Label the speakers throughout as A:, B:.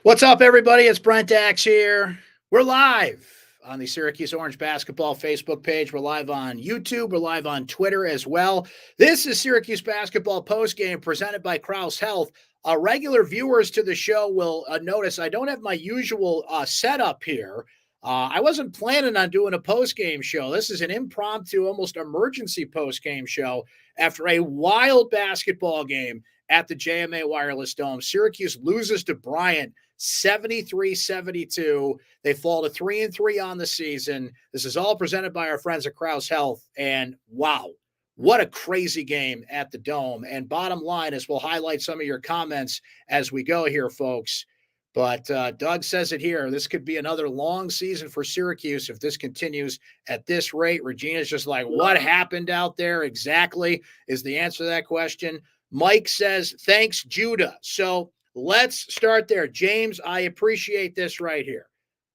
A: What's up, everybody? It's Brent Axe here. We're live on the Syracuse Orange Basketball Facebook page. We're live on YouTube. We're live on Twitter as well. This is Syracuse Basketball Postgame presented by Crouse Health. Regular viewers to the show will notice I don't have my usual setup here. I wasn't planning on doing a postgame show. This is an impromptu, almost emergency postgame show after a wild basketball game at the JMA Wireless Dome. Syracuse loses to Bryant 73-72. They fall to 3-3 on the season. This is all presented by our friends at Crouse Health. And wow, what a crazy game at the Dome. And bottom line is we'll highlight some of your comments as we go here, folks. But Doug says it here. This could be another long season for Syracuse if this continues at this rate. Regina's just like, what happened out there exactly is the answer to that question. Mike says, thanks, Judah. So let's start there. James, I appreciate this right here.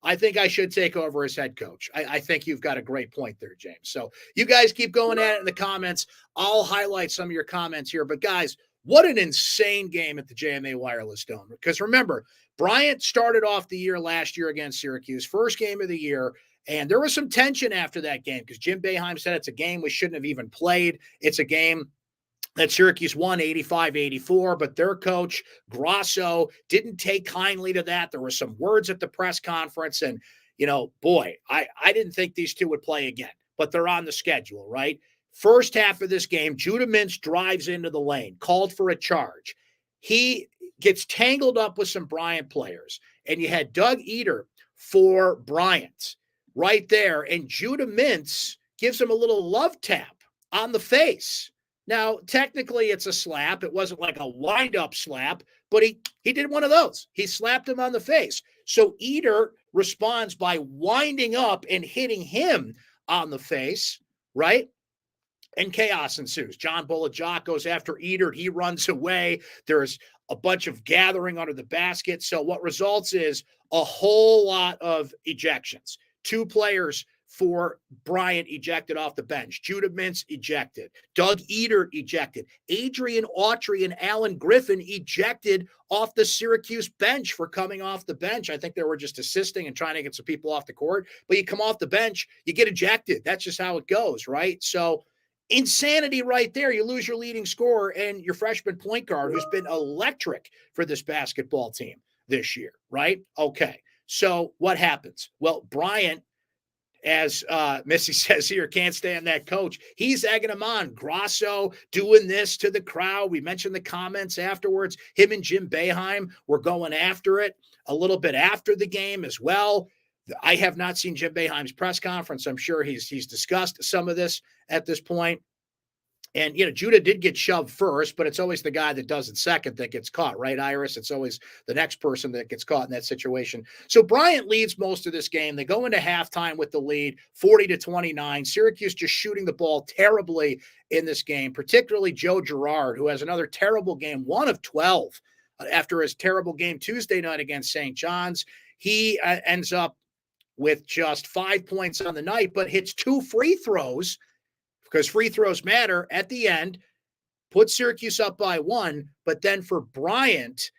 A: I think I should take over as head coach. I think you've got a great point there, James. So you guys keep going at it in the comments. I'll highlight some of your comments here. But, guys, what an insane game at the JMA Wireless Dome. Because remember, Bryant started off the year last year against Syracuse, first game of the year. And there was some tension after that game because Jim Boeheim said it's a game we shouldn't have even played. It's a game that Syracuse won 85-84, but their coach, Grasso, didn't take kindly to that. There were some words at the press conference, and, you know, boy, I didn't think these two would play again, but they're on the schedule, right? First half of this game, Judah Mintz drives into the lane, called for a charge. He gets tangled up with some Bryant players, and you had Doug Eder for Bryant right there, and Judah Mintz gives him a little love tap on the face. Now, technically, it's a slap. It wasn't like a wind-up slap, but he did one of those. He slapped him on the face. So Eder responds by winding up and hitting him on the face, right? And chaos ensues. John Bolajak goes after Eder. He runs away. There's a bunch of gathering under the basket. So what results is a whole lot of ejections. Two players for Bryant ejected off the bench. Judah Mintz ejected. Doug Eder ejected. Adrian Autry and Alan Griffin ejected off the Syracuse bench for coming off the bench. I think they were just assisting and trying to get some people off the court. But you come off the bench, you get ejected. That's just how it goes, right? So insanity right there. You lose your leading scorer and your freshman point guard who's been electric for this basketball team this year, right? Okay. So what happens? Well, Bryant, as Missy says here, can't stand that coach. He's egging him on. Grasso doing this to the crowd. We mentioned the comments afterwards. Him and Jim Boeheim were going after it a little bit after the game as well. I have not seen Jim Boeheim's press conference. I'm sure he's discussed some of this at this point. And, you know, Judah did get shoved first, but it's always the guy that does it second that gets caught, right, Iris? It's always the next person that gets caught in that situation. So Bryant leads most of this game. They go into halftime with the lead, 40-29. Syracuse just shooting the ball terribly in this game, particularly Joe Girard, who has another terrible game, 1 of 12 after his terrible game Tuesday night against St. John's. He ends up with just 5 points on the night, but hits 2 free throws because free throws matter at the end, put Syracuse up by 1. But then for Bryant,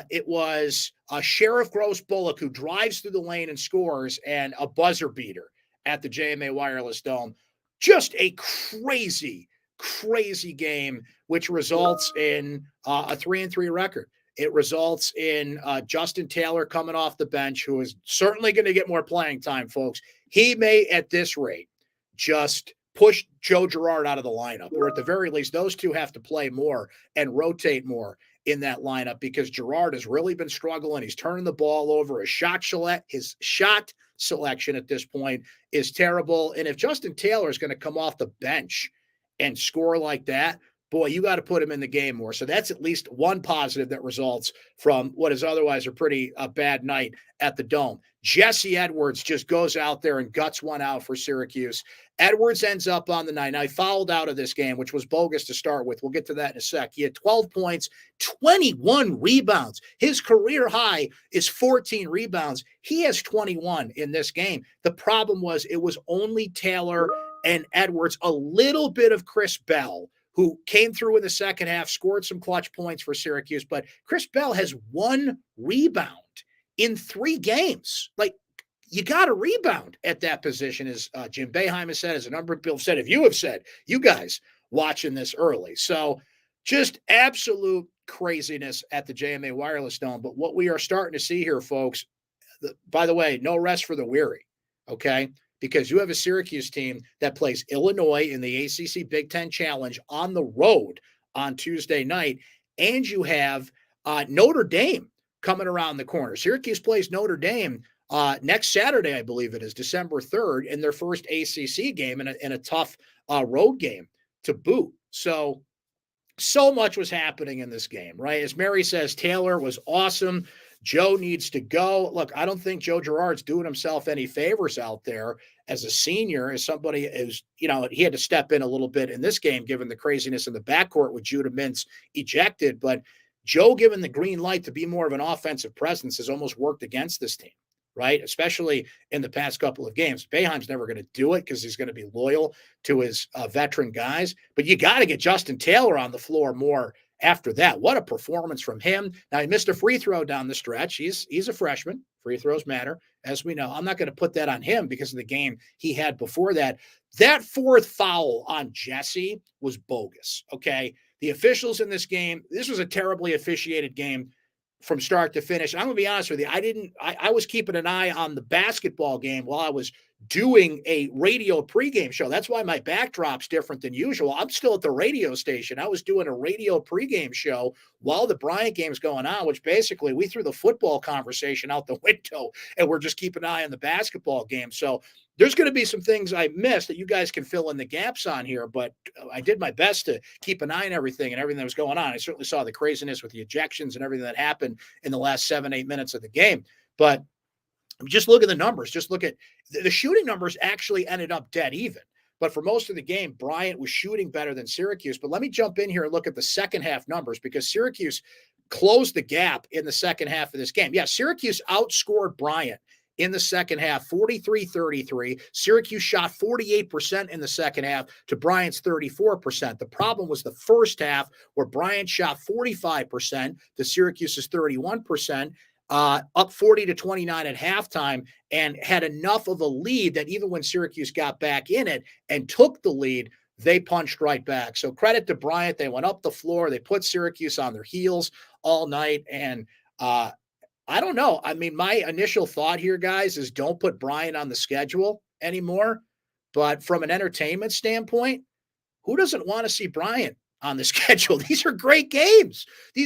A: it was Sheriff Gross Bullock who drives through the lane and scores, and a buzzer beater at the JMA Wireless Dome. Just a crazy, crazy game, which results in a 3-3 record. It results in Justin Taylor coming off the bench, who is certainly going to get more playing time, folks. He may, at this rate, just push Joe Girard out of the lineup, or at the very least, those two have to play more and rotate more in that lineup because Girard has really been struggling. He's turning the ball over. His shot selection at this point is terrible. And if Justin Taylor is going to come off the bench and score like that, boy, you got to put him in the game more. So that's at least one positive that results from what is otherwise a pretty bad night at the Dome. Jesse Edwards just goes out there and guts one out for Syracuse. Edwards ends up on the night. Now, he fouled out of this game, which was bogus to start with. We'll get to that in a sec. He had 12 points, 21 rebounds. His career high is 14 rebounds. He has 21 in this game. The problem was it was only Taylor and Edwards, a little bit of Chris Bell, who came through in the second half, scored some clutch points for Syracuse. But Chris Bell has 1 rebound in 3 games. Like, you got to rebound at that position, as Jim Boeheim has said, as a number of people said, if you have said, you guys watching this early. So just absolute craziness at the JMA Wireless Dome. But what we are starting to see here, folks, by the way, no rest for the weary, okay? Because you have a Syracuse team that plays Illinois in the ACC Big Ten Challenge on the road on Tuesday night, and you have Notre Dame coming around the corner. Syracuse plays Notre Dame next Saturday, I believe it is, December 3rd, in their first ACC game in a tough road game to boot. So much was happening in this game, right? As Mary says, Taylor was awesome. Joe needs to go. Look, I don't think Joe Girard's doing himself any favors out there as a senior, as somebody who's, he had to step in a little bit in this game, given the craziness in the backcourt with Judah Mintz ejected. But Joe given the green light to be more of an offensive presence has almost worked against this team, right? Especially in the past couple of games. Boeheim's never going to do it because he's going to be loyal to his veteran guys. But you got to get Justin Taylor on the floor more after that. What a performance from him. Now, he missed a free throw down the stretch. He's a freshman. Free throws matter, as we know. I'm not going to put that on him because of the game he had before that. That 4th foul on Jesse was bogus, okay? The officials in this game, this was a terribly officiated game from start to finish. I'm going to be honest with you. I was keeping an eye on the basketball game while I was doing a radio pregame show. That's why my backdrop's different than usual. I'm still at the radio station. I was doing a radio pregame show while the Bryant game's going on, which basically we threw the football conversation out the window and we're just keeping an eye on the basketball game. So there's going to be some things I missed that you guys can fill in the gaps on here, but I did my best to keep an eye on everything and everything that was going on. I certainly saw the craziness with the ejections and everything that happened in the last 7-8 minutes of the game. But just look at the numbers. Just look at the shooting numbers actually ended up dead even. But for most of the game, Bryant was shooting better than Syracuse. But let me jump in here and look at the second half numbers because Syracuse closed the gap in the second half of this game. Yeah, Syracuse outscored Bryant in the second half, 43-33. Syracuse shot 48% in the second half to Bryant's 34%. The problem was the first half where Bryant shot 45% to Syracuse's 31%. Up 40-29 at halftime and had enough of a lead that even when Syracuse got back in it and took the lead, they punched right back. So credit to Bryant. They went up the floor. They put Syracuse on their heels all night. And I don't know. I mean, my initial thought here, guys, is don't put Bryant on the schedule anymore. But from an entertainment standpoint, who doesn't want to see Bryant on the schedule? These are great games. We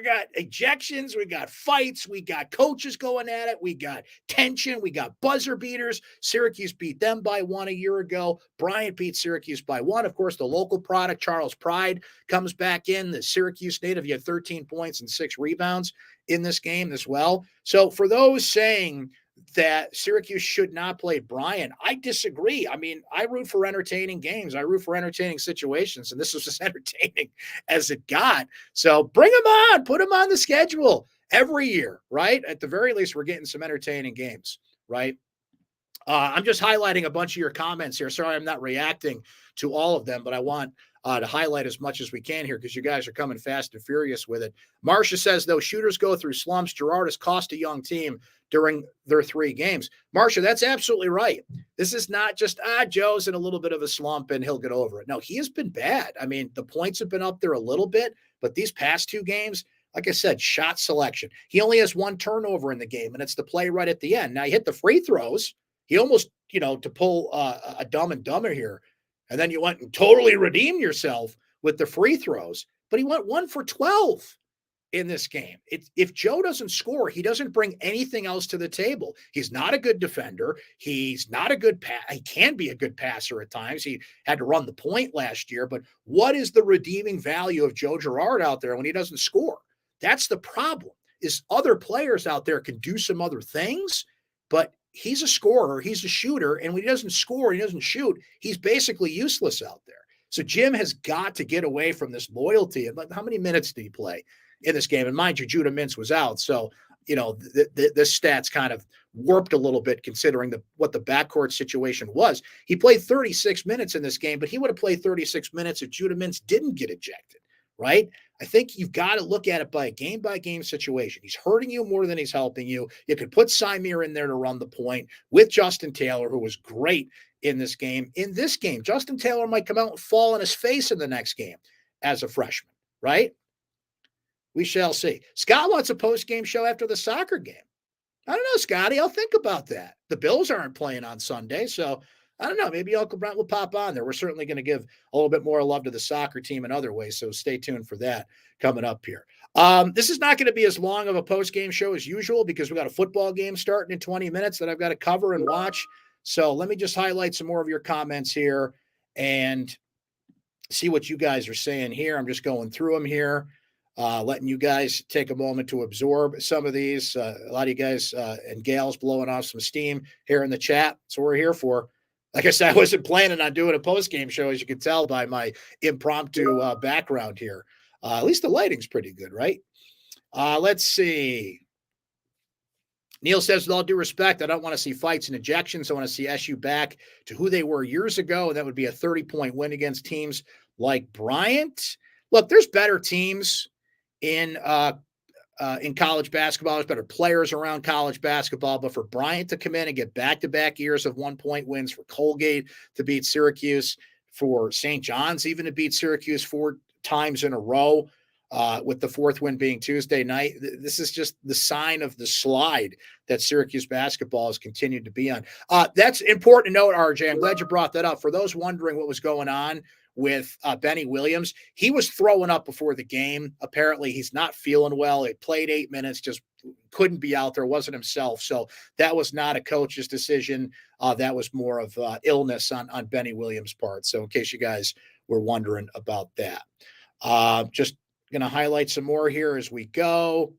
A: got ejections, we got fights, we got coaches going at it, we got tension, we got buzzer beaters. Syracuse beat them by 1 a year ago. Bryant beat Syracuse by 1. Of course, the local product, Charles Pride, comes back in. The Syracuse native, he had 13 points and 6 rebounds in this game as well. So for those saying that Syracuse should not play Bryant, I disagree. I mean, I root for entertaining games. I root for entertaining situations, and this was as entertaining as it got. So bring him on, put him on the schedule every year, right? At the very least, we're getting some entertaining games, right? I'm just highlighting a bunch of your comments here. Sorry, I'm not reacting to all of them, but I want to highlight as much as we can here because you guys are coming fast and furious with it. Marcia says, though shooters go through slumps, Girard has cost a young team during their 3 games. Marcia, that's absolutely right. This is not just, Joe's in a little bit of a slump and he'll get over it. No, he has been bad. I mean, the points have been up there a little bit, but these past 2 games, like I said, shot selection. He only has 1 turnover in the game, and it's the play right at the end. Now, he hit the free throws. He almost, to pull a Dumb and Dumber here. And then you went and totally redeemed yourself with the free throws. But he went 1 for 12 in this game. If Joe doesn't score, he doesn't bring anything else to the table. He's not a good defender. He's not a good he can be a good passer at times. He had to run the point last year. But what is the redeeming value of Joe Girard out there when he doesn't score? That's the problem, is other players out there can do some other things, but he's a scorer, he's a shooter, and when he doesn't score, he doesn't shoot, he's basically useless out there. So Jim has got to get away from this loyalty. And how many minutes did he play in this game? And mind you, Judah Mintz was out. So, this stats kind of warped a little bit considering what the backcourt situation was. He played 36 minutes in this game, but he would have played 36 minutes if Judah Mintz didn't get ejected, right? I think you've got to look at it by game situation. He's hurting you more than he's helping you. You could put Symir in there to run the point with Justin Taylor, who was great in this game. In this game, Justin Taylor might come out and fall on his face in the next game as a freshman, right? We shall see. Scott wants a post-game show after the soccer game. I don't know, Scotty. I'll think about that. The Bills aren't playing on Sunday, so I don't know. Maybe Uncle Brent will pop on there. We're certainly going to give a little bit more love to the soccer team in other ways, so stay tuned for that coming up here. This is not going to be as long of a post-game show as usual because we got a football game starting in 20 minutes that I've got to cover and watch. So let me just highlight some more of your comments here and see what you guys are saying here. I'm just going through them here. Letting you guys take a moment to absorb some of these. A lot of you guys and gals blowing off some steam here in the chat. That's what we're here for. Like I said, I wasn't planning on doing a post-game show, as you can tell by my impromptu background here. At least the lighting's pretty good, right? Let's see. Neil says, with all due respect, I don't want to see fights and ejections. I want to see SU back to who they were years ago. And that would be a 30-point win against teams like Bryant. Look, there's better teams in college basketball. There's better players around college basketball, but for Bryant to come in and get back-to-back years of 1-point wins, for Colgate to beat Syracuse, for St. John's even to beat Syracuse 4 times in a row, with the 4th win being Tuesday night, this is just the sign of the slide that Syracuse basketball has continued to be on. That's important to note, RJ. I'm glad you brought that up. For those wondering what was going on with Benny Williams, he was throwing up before the game. Apparently he's not feeling well. He played 8 minutes, just couldn't be out there, wasn't himself. So that was not a coach's decision. That was more of illness on Benny Williams' part. So in case you guys were wondering about that, just going to highlight some more here as we go.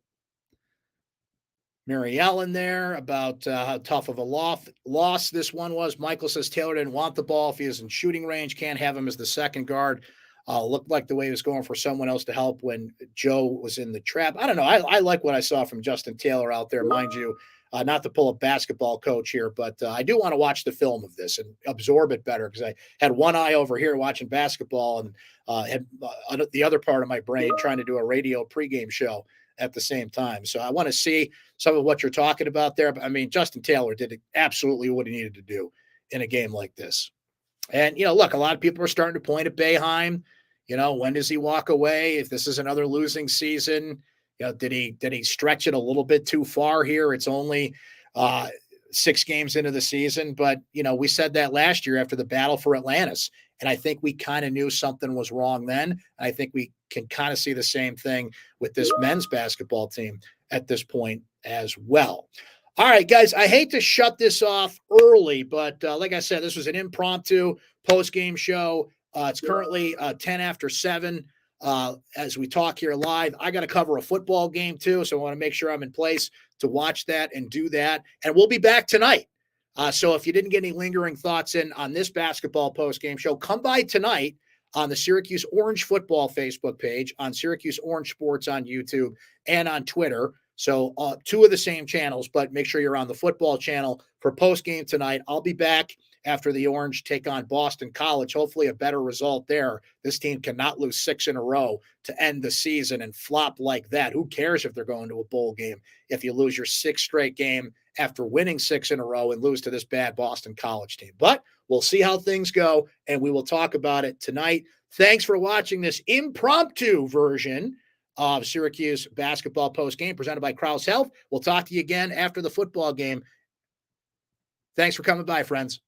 A: Mary Ellen there about how tough of a loss this one was. Michael says Taylor didn't want the ball. If he is in shooting range, can't have him as the second guard. Looked like the way he was going for someone else to help when Joe was in the trap. I don't know. I like what I saw from Justin Taylor out there, mind you. Not to pull a basketball coach here, but I do want to watch the film of this and absorb it better because I had one eye over here watching basketball and had the other part of my brain trying to do a radio pregame show at the same time. So I want to see some of what you're talking about there. But I mean, Justin Taylor did absolutely what he needed to do in a game like this. And, look, a lot of people are starting to point at Boeheim. When does he walk away? If this is another losing season, did he stretch it a little bit too far here? It's only 6 games into the season, but we said that last year after the battle for Atlantis. And I think we kind of knew something was wrong then. I think we can kind of see the same thing with this men's basketball team at this point as well. All right, guys, I hate to shut this off early, but like I said, this was an impromptu post-game show. It's currently 10 after 7 as we talk here live. I got to cover a football game too, so I want to make sure I'm in place to watch that and do that. And we'll be back tonight. So if you didn't get any lingering thoughts in on this basketball post-game show, come by tonight on the Syracuse Orange Football Facebook page, on Syracuse Orange Sports on YouTube, and on Twitter. So 2 of the same channels, but make sure you're on the football channel for post-game tonight. I'll be back after the Orange take on Boston College. Hopefully a better result there. This team cannot lose 6 in a row to end the season and flop like that. Who cares if they're going to a bowl game if you lose your 6th straight game after winning 6 in a row and lose to this bad Boston College team. But we'll see how things go, and we will talk about it tonight. Thanks for watching this impromptu version of Syracuse basketball post game presented by Krause Health. We'll talk to you again after the football game. Thanks for coming by, friends.